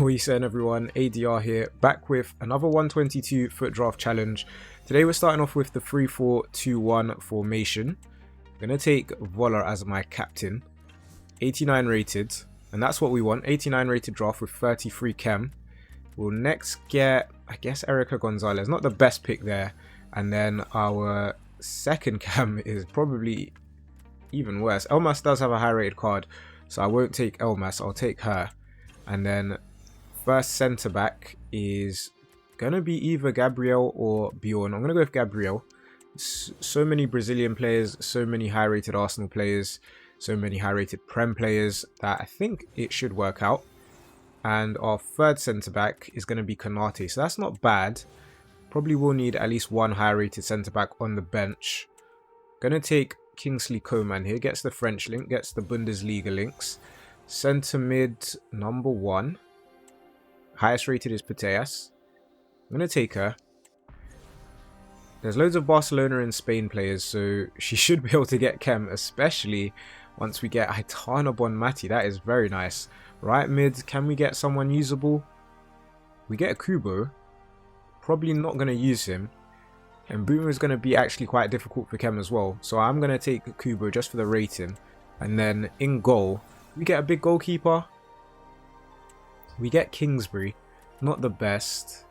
We saying everyone, ADR here, back with another 122 FUT Draft challenge. Today we're starting off with the 3-4-2-1 formation. I'm going to take Voller as my captain, 89 rated, and that's what we want, 89 rated draft with 33 chem. We'll next get, I guess, Erica Gonzalez, not the best pick there, and then our second chem is probably even worse. Elmas does have a high rated card, so I won't take Elmas, I'll take her. And then first centre back is gonna be either Gabriel or Bjorn. I'm gonna go with Gabriel. So many Brazilian players, so many high rated Arsenal players, so many high rated Prem players that I think it should work out. And our third centre back is gonna be Konate, so that's not bad. Probably will need at least one high rated centre back on the bench. Gonna take Kingsley Coman here, gets the French link, gets the Bundesliga links. Centre mid number 1. Highest rated is Putellas. I'm going to take her. There's loads of Barcelona and Spain players, so she should be able to get chem, especially once we get Aitana Bonmati. That is very nice. Right mid, can we get someone usable? We get a Kubo. Probably not going to use him. And Boomer is going to be actually quite difficult for chem as well. So I'm going to take Kubo just for the rating. And then in goal, we get a big goalkeeper. We get Kingsbury. Not the best.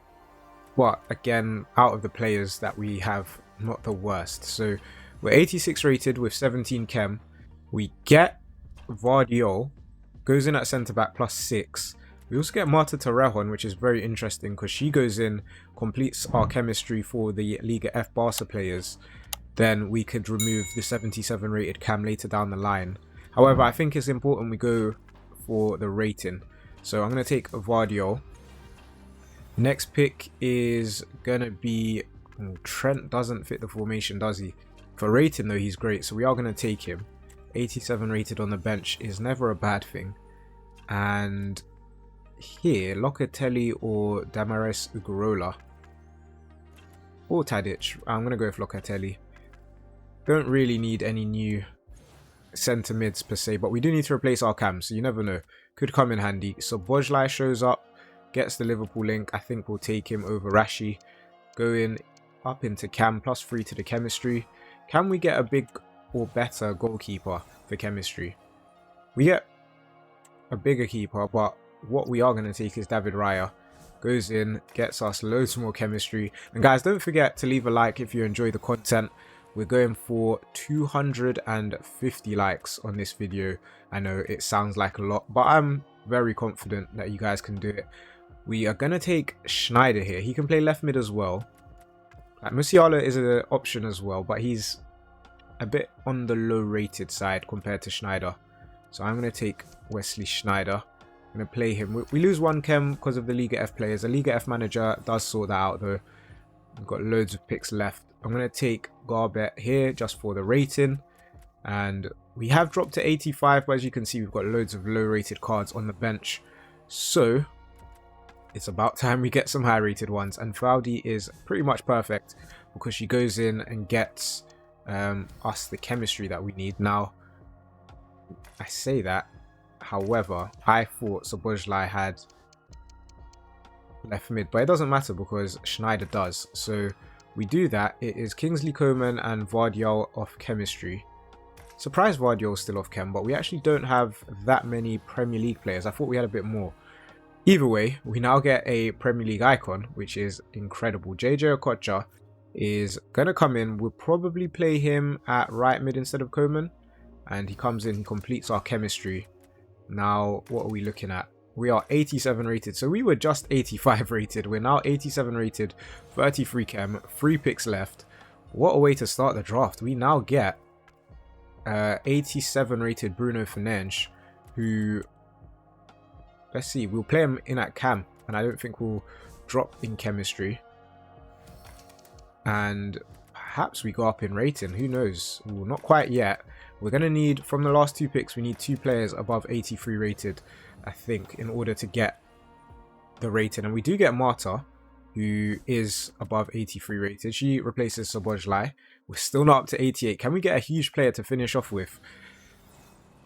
But again, out of the players that we have, not the worst. So we're 86 rated with 17 chem. We get Vardiol. Goes in at centre-back plus 6. We also get Marta Torrejon, which is very interesting because she goes in, completes our chemistry for the Liga F Barca players. Then we could remove the 77 rated cam later down the line. However, I think it's important we go for the rating. So I'm going to take Vardiol. Next pick is going to be... Trent doesn't fit the formation, does he? For rating though, he's great. So we are going to take him. 87 rated on the bench is never a bad thing. And here, Locatelli or Damares Ugurola. Or Tadic. I'm going to go with Locatelli. Don't really need any new centre mids per se, but we do need to replace our cams, so you never know. Could come in handy. So Bojlai shows up, gets the Liverpool link. I think we'll take him over Rashi. Going up into cam, plus 3 to the chemistry. Can we get a big or better goalkeeper for chemistry? We get a bigger keeper, but what we are going to take is David Raya. Goes in, gets us loads more chemistry. And guys, don't forget to leave a like if you enjoy the content. We're going for 250 likes on this video. I know it sounds like a lot, but I'm very confident that you guys can do it. We are going to take Schneider here. He can play left mid as well. Musiala is an option as well, but he's a bit on the low rated side compared to Schneider. So I'm going to take Wesley Schneider. I'm going to play him. We lose one chem because of the Liga F players. The Liga F manager does sort that out though. We've got loads of picks left. I'm going to take Garbett here just for the rating. And we have dropped to 85, but as you can see, we've got loads of low rated cards on the bench. So it's about time we get some high rated ones. And Faudi is pretty much perfect because she goes in and gets us the chemistry that we need. Now, I say that, however, I thought Sobozlai had left mid, but it doesn't matter because Schneider does. So we do that. It is Kingsley Coman and Vardiol off chemistry. Surprised Vardiol's still off chem, but we actually don't have that many Premier League players. I thought we had a bit more. Either way, we now get a Premier League icon, which is incredible. JJ Okocha is going to come in. We'll probably play him at right mid instead of Coman. And he comes in, he completes our chemistry. Now, what are we looking at? We are 87 rated. So we were just 85 rated. We're now 87 rated, 33 chem, 3 picks left. What a way to start the draft. We now get 87 rated Bruno Fernandes, who, let's see, we'll play him in at cam. And I don't think we'll drop in chemistry. And perhaps we go up in rating. Who knows? Ooh, not quite yet. We're going to need, from the last 2 picks, we need 2 players above 83 rated, I think, in order to get the rating. And we do get Marta, who is above 83 rated. She replaces Sobozlai. We're still not up to 88. Can we get a huge player to finish off with?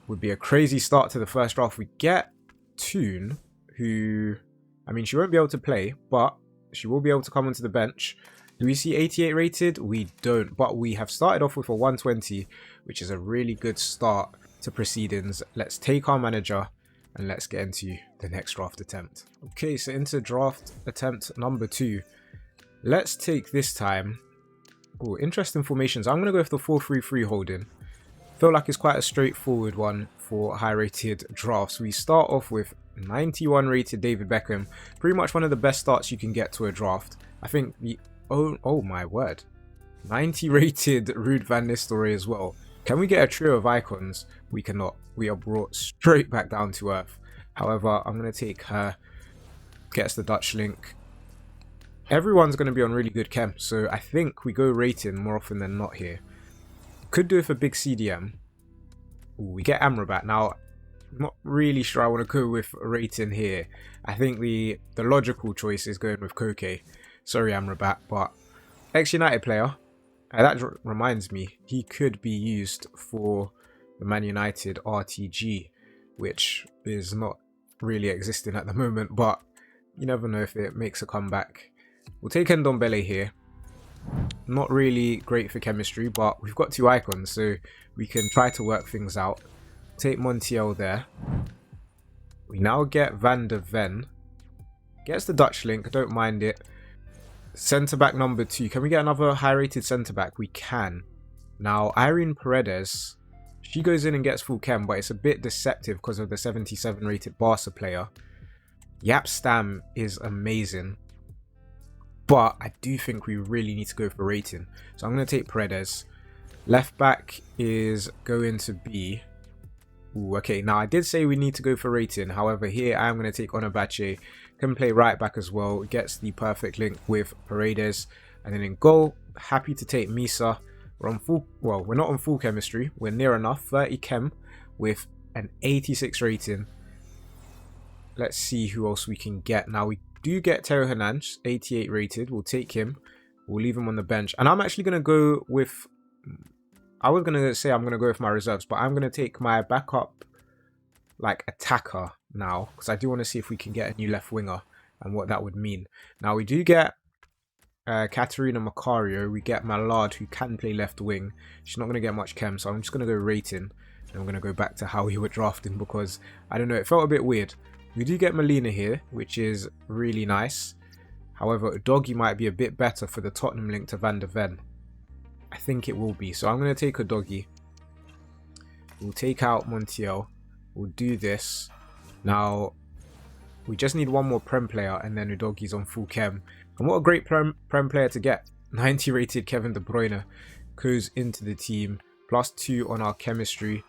Would be a crazy start to the first draft. We get Toon, who, I mean, she won't be able to play, but she will be able to come onto the bench. Do we see 88 rated? We don't, but we have started off with a 120, which is a really good start to proceedings. Let's take our manager and let's get into the next draft attempt. Okay, so into draft attempt number 2. Let's take this time. Oh, interesting formations. I'm going to go with the 4-3-3 holding. Feel like it's quite a straightforward one for high rated drafts. We start off with 91 rated David Beckham. Pretty much one of the best starts you can get to a draft. I think the oh my word, 90 rated Ruud van Nistelrooy as well. Can we get a trio of icons? We cannot. We are brought straight back down to earth. However, I'm going to take her. Gets the Dutch link. Everyone's going to be on really good chem, so I think we go rating more often than not here. Could do it for big CDM. Ooh, we get Amrabat. Now, I'm not really sure I want to go with rating here. I think the logical choice is going with Koke. Sorry, Amrabat, but ex-United player. That reminds me, he could be used for the Man United RTG, which is not really existing at the moment, but you never know if it makes a comeback. We'll take Ndombele here. Not really great for chemistry, but we've got 2 icons, so we can try to work things out. Take Montiel there. We now get Van der Ven. Gets the Dutch link, don't mind it. Centre back number 2. Can we get another high rated centre back? We can. Now, Irene Paredes, she goes in and gets full chem, but it's a bit deceptive because of the 77 rated Barca player. Yap Stam is amazing, but I do think we really need to go for rating. So I'm going to take Paredes. Left back is going to be... Ooh, okay, now I did say we need to go for rating. However, here I am going to take Onabache. Can play right back as well. Gets the perfect link with Paredes. And then in goal, happy to take Misa. We're on full... Well, we're not on full chemistry. We're near enough. 30 chem with an 86 rating. Let's see who else we can get. Now, we do get Teo Hernandez, 88 rated. We'll take him. We'll leave him on the bench. And I'm actually going to go with... I was going to say I'm going to go with my reserves, but I'm going to take my backup, like, attacker now. Because I do want to see if we can get a new left winger and what that would mean. Now, we do get Katerina Macario. We get Mallard, who can play left wing. She's not going to get much chem, so I'm just going to go rating. And I'm going to go back to how we were drafting because, I don't know, it felt a bit weird. We do get Molina here, which is really nice. However, Doggy might be a bit better for the Tottenham link to Van der Ven. I think it will be. So I'm going to take a Doggy. We'll take out Montiel. We'll do this. Now, we just need one more Prem player and then Udoggy's on full chem. And what a great Prem player to get. 90 rated Kevin De Bruyne goes into the team. +2 on our chemistry.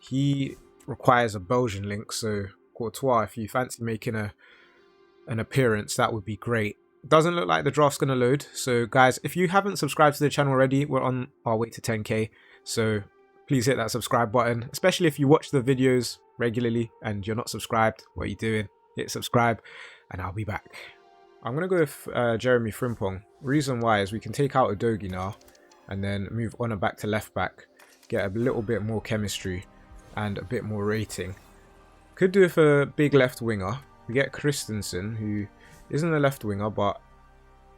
He requires a Belgian link, so Courtois, if you fancy making an appearance, that would be great. Doesn't look like the draft's going to load. So guys, if you haven't subscribed to the channel already, we're on our way to 10k. So please hit that subscribe button, especially if you watch the videos regularly and you're not subscribed. What are you doing? Hit subscribe and I'll be back. I'm going to go with Jeremy Frimpong. Reason why is we can take out Udogie now and then move on and back to left back. Get a little bit more chemistry and a bit more rating. Could do it for a big left winger. We get Christensen, who isn't a left winger, but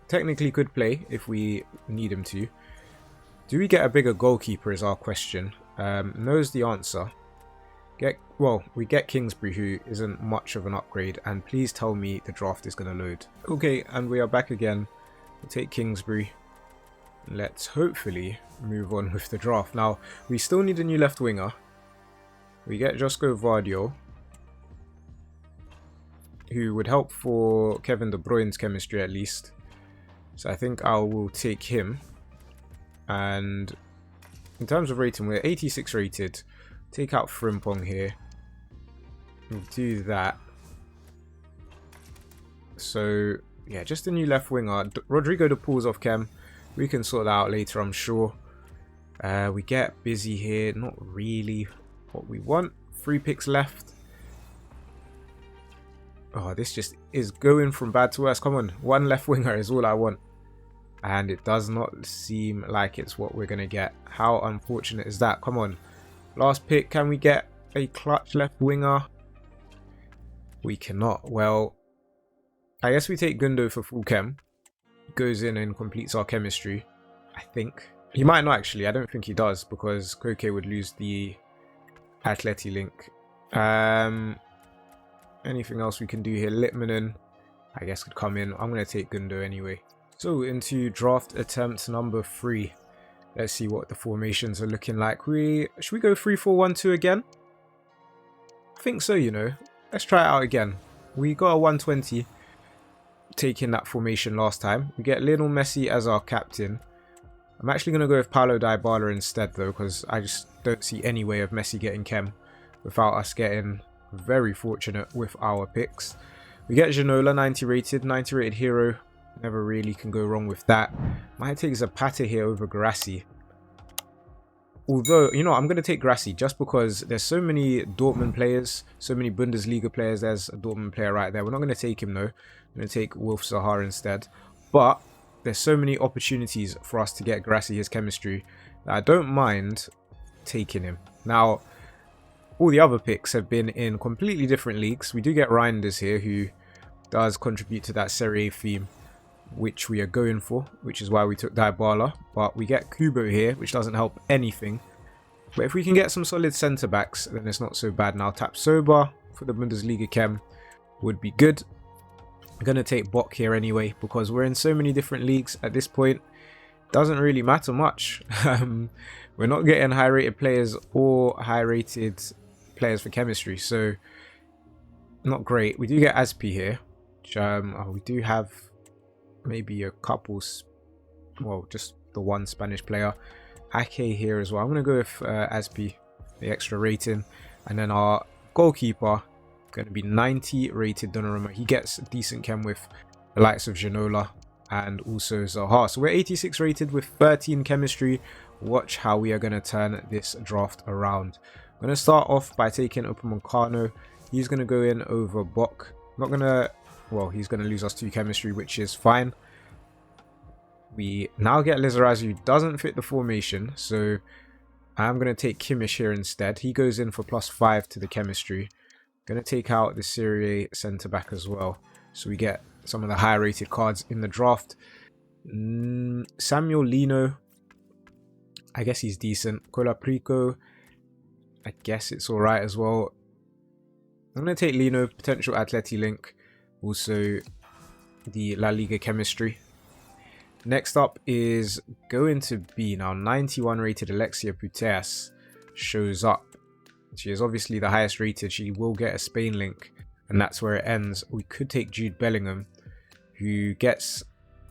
technically could play if we need him to. Do we get a bigger goalkeeper is our question. Knows the answer. We get Kingsbury, who isn't much of an upgrade, and please tell me the draft is going to load. Okay, and we are back again. We'll take Kingsbury. Let's hopefully move on with the draft. Now, we still need a new left winger. We get Josko Vardio, who would help for Kevin De Bruyne's chemistry at least. So I think I will take him. And in terms of rating, we're 86 rated. Take out Frimpong here. We'll do that. So yeah, just a new left winger. Rodrigo De Paul's off chem. We can sort that out later, I'm sure. We get Busy here. Not really what we want. 3 picks left. Oh, this just is going from bad to worse. Come on, one left winger is all I want. And it does not seem like it's what we're going to get. How unfortunate is that? Come on. Last pick, can we get a clutch left winger? We cannot. Well, I guess we take Gundo for full chem. Goes in and completes our chemistry, I think. He might not actually. I don't think he does because Koke would lose the Atleti link. Anything else we can do here? Litmanen, I guess, could come in. I'm going to take Gundo anyway. So into draft attempt number 3. Let's see what the formations are looking like. Should we go 3-4-1-2 again? I think so, you know. Let's try it out again. We got a 120 taking that formation last time. We get Lionel Messi as our captain. I'm actually going to go with Paulo Dybala instead though, because I just don't see any way of Messi getting chem without us getting very fortunate with our picks. We get Ginola, 90 rated hero. Never really can go wrong with that. Might take Zapata here over Grassi. Although, you know, I'm going to take Grassi just because there's so many Dortmund players, so many Bundesliga players. There's a Dortmund player right there. We're not going to take him though. I'm going to take Wolf Zaha instead. But there's so many opportunities for us to get Grassi his chemistry that I don't mind taking him. Now, all the other picks have been in completely different leagues. We do get Reinders here who does contribute to that Serie A theme, which we are going for, which is why we took Dybala. But we get Kubo here, which doesn't help anything. But if we can get some solid centre backs, then it's not so bad. Now Tapsoba for the Bundesliga chem would be good. I'm going to take Bock here anyway, because we're in so many different leagues at this point. Doesn't really matter much. We're not getting high rated players or high rated players for chemistry, so not great. We do get Aspi here, which, we do have maybe a couple, well, just the one Spanish player. Ake here as well. I'm going to go with Aspi, the extra rating. And then our goalkeeper, going to be 90 rated Donnarumma. He gets decent chem with the likes of Ginola and also Zaha. So we're 86 rated with 13 chemistry. Watch how we are going to turn this draft around. I'm going to start off by taking Upamecano. He's going to go in over Bock. Not going to, well, he's going to lose us 2 chemistry, which is fine. We now get Lizarazu, who doesn't fit the formation, so I'm going to take Kimmich here instead. He goes in for +5 to the chemistry. Going to take out the Serie A centre-back as well, so we get some of the higher rated cards in the draft. Samuel Lino, I guess he's decent. Colaprico, I guess it's alright as well. I'm going to take Lino, potential Atleti link, also the La Liga chemistry. Next up is going to be now 91 rated Alexia Putellas shows up. She is obviously the highest rated. She will get a Spain link, and that's where it ends. We could take Jude Bellingham, who gets,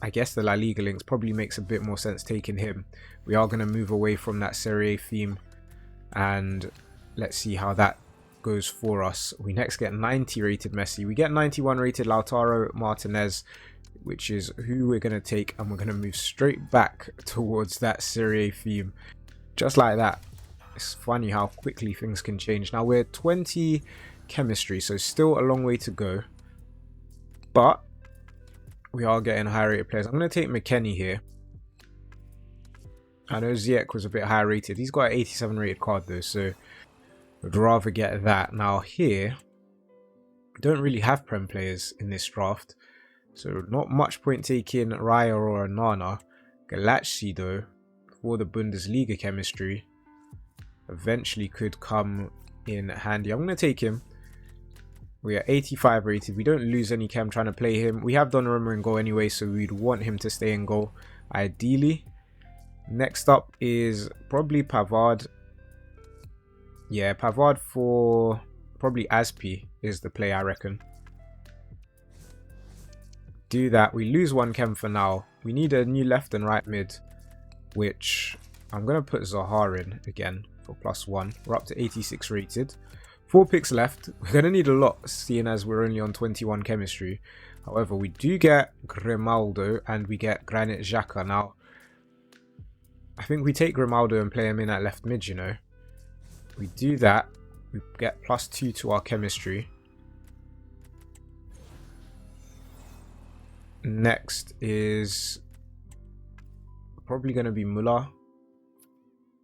I guess, the La Liga links. Probably makes a bit more sense taking him. We are going to move away from that Serie A theme, and let's see how that goes for us. We next get 90 rated Messi. We get 91 rated Lautaro Martinez, which is who we're going to take, and we're going to move straight back towards that Serie A theme. Just like that. It's funny how quickly things can change. Now we're 20 chemistry, so still a long way to go. But we are getting high rated players. I'm going to take McKennie here. I know Ziyech was a bit high rated. He's got an 87 rated card though, so I'd rather get that. Now here, we don't really have Prem players in this draft, so not much point taking Raya or Nana. Galacci though, for the Bundesliga chemistry, eventually could come in handy. I'm going to take him. We are 85 rated. We don't lose any chem trying to play him. We have Donnarumma in goal anyway, so we'd want him to stay in goal ideally. Next up is probably Pavard. Yeah, Pavard for probably Aspi is the play, I reckon. Do that. We lose 1 chem for now. We need a new left and right mid, which I'm going to put Zaha in again for +1. We're up to 86 rated. 4 picks left. We're going to need a lot, seeing as we're only on 21 chemistry. However, we do get Grimaldo and we get Granit Xhaka. Now, I think we take Grimaldo and play him in at left mid, you know. We do that. We get +2 to our chemistry. Next is probably going to be Muller.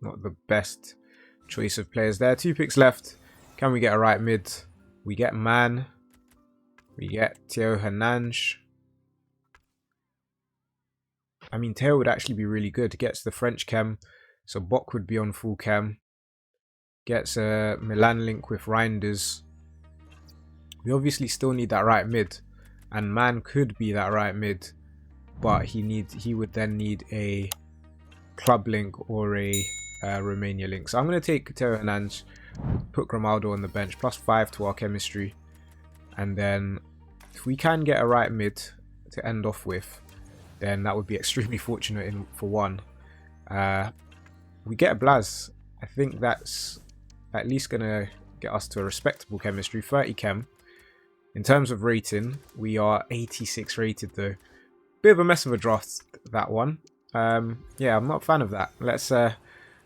Not the best choice of players there. 2 picks left. Can we get a right mid? We get Man. We get Theo Hernange. I mean, Theo would actually be really good. Gets the French chem, so Bok would be on full chem. Gets a Milan link with Reinders. We obviously still need that right mid, and Man could be that right mid, but he would then need a club link or a Romania link. So I'm going to take Theo Hernange, put Grimaldo on the bench, +5 to our chemistry, and then if we can get a right mid to end off with, then that would be extremely fortunate for one. We get a Blaz. I think that's at least going to get us to a respectable chemistry, 30 chem. In terms of rating, we are 86 rated though. Bit of a mess of a draft, that one. Yeah, I'm not a fan of that. Let's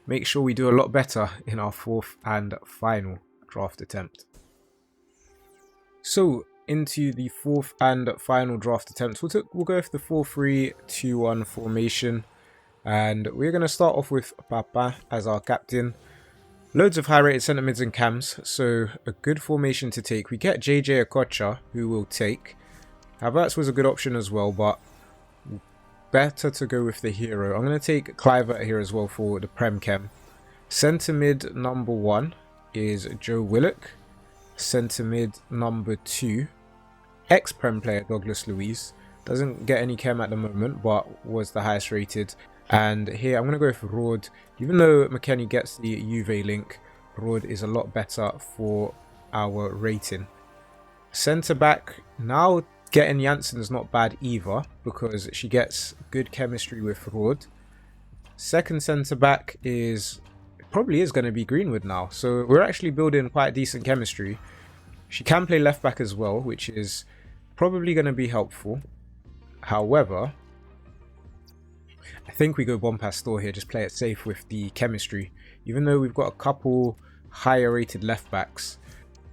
make sure we do a lot better in our 4th and final draft attempt. So, into the 4th and final draft attempt, we'll go with the 4-3-2-1 formation. And we're going to start off with Papa as our captain. Loads of high-rated centre mids and cams, so a good formation to take. We get JJ Okocha, who we'll take. Havertz was a good option as well, but better to go with the hero. I'm going to take Kluivert here as well for the Prem Chem. Centre mid number 1 is Joe Willock. Centre mid number 2, ex-Prem player Douglas Luiz. Doesn't get any chem at the moment, but was the highest rated. And here I'm going to go for Rod. Even though McKennie gets the Juve link, Rod is a lot better for our rating. Centre back, now getting Janssen is not bad either, because she gets good chemistry with Rod. Second centre back probably is going to be Greenwood now. So we're actually building quite decent chemistry. She can play left back as well, which is probably going to be helpful. However, I think we go Bonpastor here, just play it safe with the chemistry. Even though we've got a couple higher rated left backs,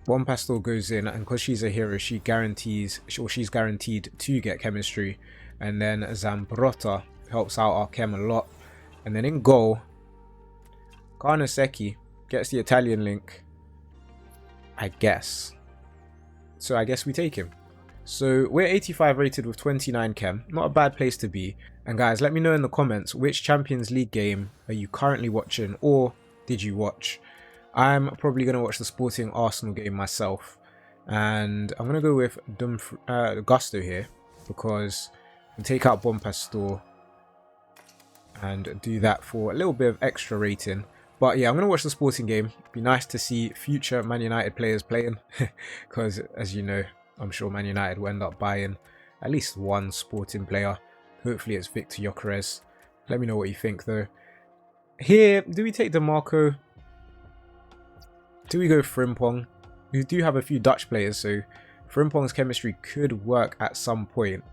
Bonpastor goes in, and because she's a hero, she's guaranteed to get chemistry. And then Zambrotta helps out our chem a lot. And then in goal, Carnesecchi gets the Italian link, I guess. So I guess we take him. So we're 85 rated with 29 chem. Not a bad place to be. And guys, let me know in the comments which Champions League game are you currently watching, or did you watch? I'm probably going to watch the Sporting Arsenal game myself. And I'm going to go with Gusto here, because I can take out Bonpastor and do that for a little bit of extra rating. But yeah, I'm going to watch the Sporting game. Be nice to see future Man United players playing, because as you know, I'm sure Man United will end up buying at least one Sporting player. Hopefully it's Victor Gyökeres. Let me know what you think though. Here, do we take DeMarco? Do we go Frimpong? We do have a few Dutch players, so Frimpong's chemistry could work at some point.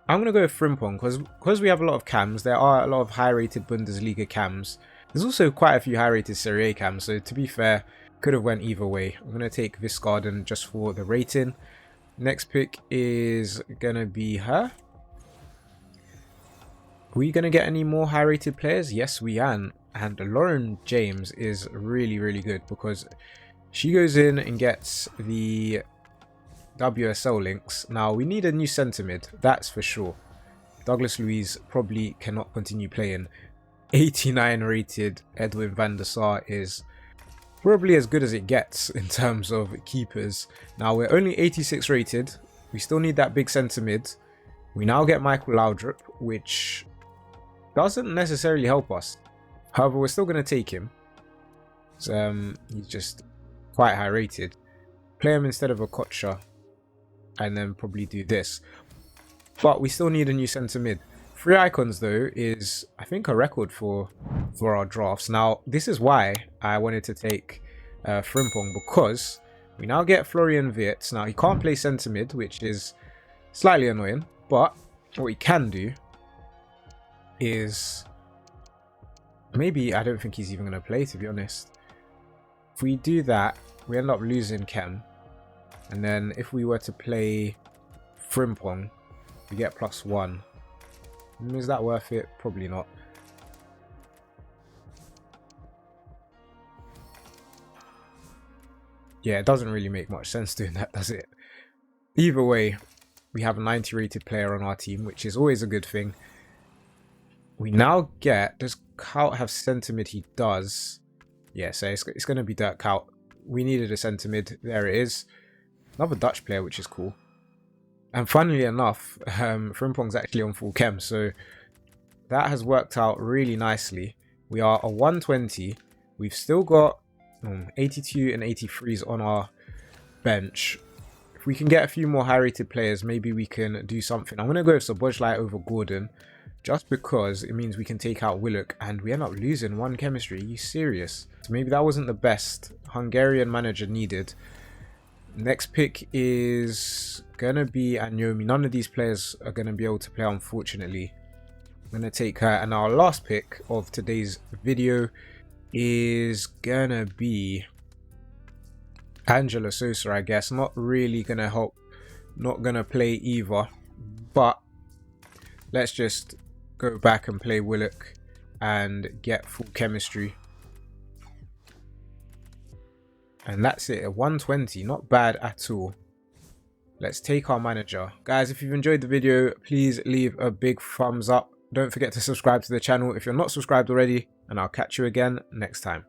I'm going to go with Frimpong because we have a lot of cams. There are a lot of high-rated Bundesliga cams. There's also quite a few high-rated Serie A cams, so to be fair, could have went either way. I'm going to take Visgarden just for the rating. Next pick is going to be her. Are we going to get any more high-rated players? Yes, we can. And Lauren James is really, really good, because she goes in and gets the WSL links. Now, we need a new centre mid, that's for sure. Douglas Luiz probably cannot continue playing. 89 rated Edwin van der Sar is probably as good as it gets in terms of keepers. Now, we're only 86 rated. We still need that big centre mid. We now get Michael Laudrup, which doesn't necessarily help us. However, we're still going to take him. He's just quite high rated. Play him instead of Okocha, and then probably do this. But we still need a new centre mid. 3 icons though is, I think, a record for our drafts. Now, this is why I wanted to take Frimpong, because we now get Florian Wirtz. Now, he can't play centre mid, which is slightly annoying. But what he can do is, maybe, I don't think he's even going to play, to be honest. If we do that, we end up losing chem. And then if we were to play Frimpong, we get +1. Is that worth it? Probably not. Yeah, it doesn't really make much sense doing that, does it? either way, we have a 90 rated player on our team, which is always a good thing. We now get, does Kaut have centre mid? He does. Yeah, so it's going to be Dirk Kaut. We needed a centre mid. There it is. Another Dutch player, which is cool. And funnily enough, Frimpong's actually on full chem, so that has worked out really nicely. We are a 120. We've still got 82 and 83s on our bench. If we can get a few more high-rated players, maybe we can do something. I'm going to go with Sobojlai over Gordon, just because it means we can take out Willock, and we end up losing 1 chemistry. Are you serious? So maybe that wasn't the best Hungarian manager needed. Next pick is going to be Anyomi. None of these players are going to be able to play, unfortunately. I'm going to take her. And our last pick of today's video is going to be Angela Sosa, I guess. Not really going to help. Not going to play either. But let's just go back and play Willock and get full chemistry. And that's it, a 120, not bad at all. Let's take our manager. Guys, if you've enjoyed the video, please leave a big thumbs up. Don't forget to subscribe to the channel if you're not subscribed already, and I'll catch you again next time.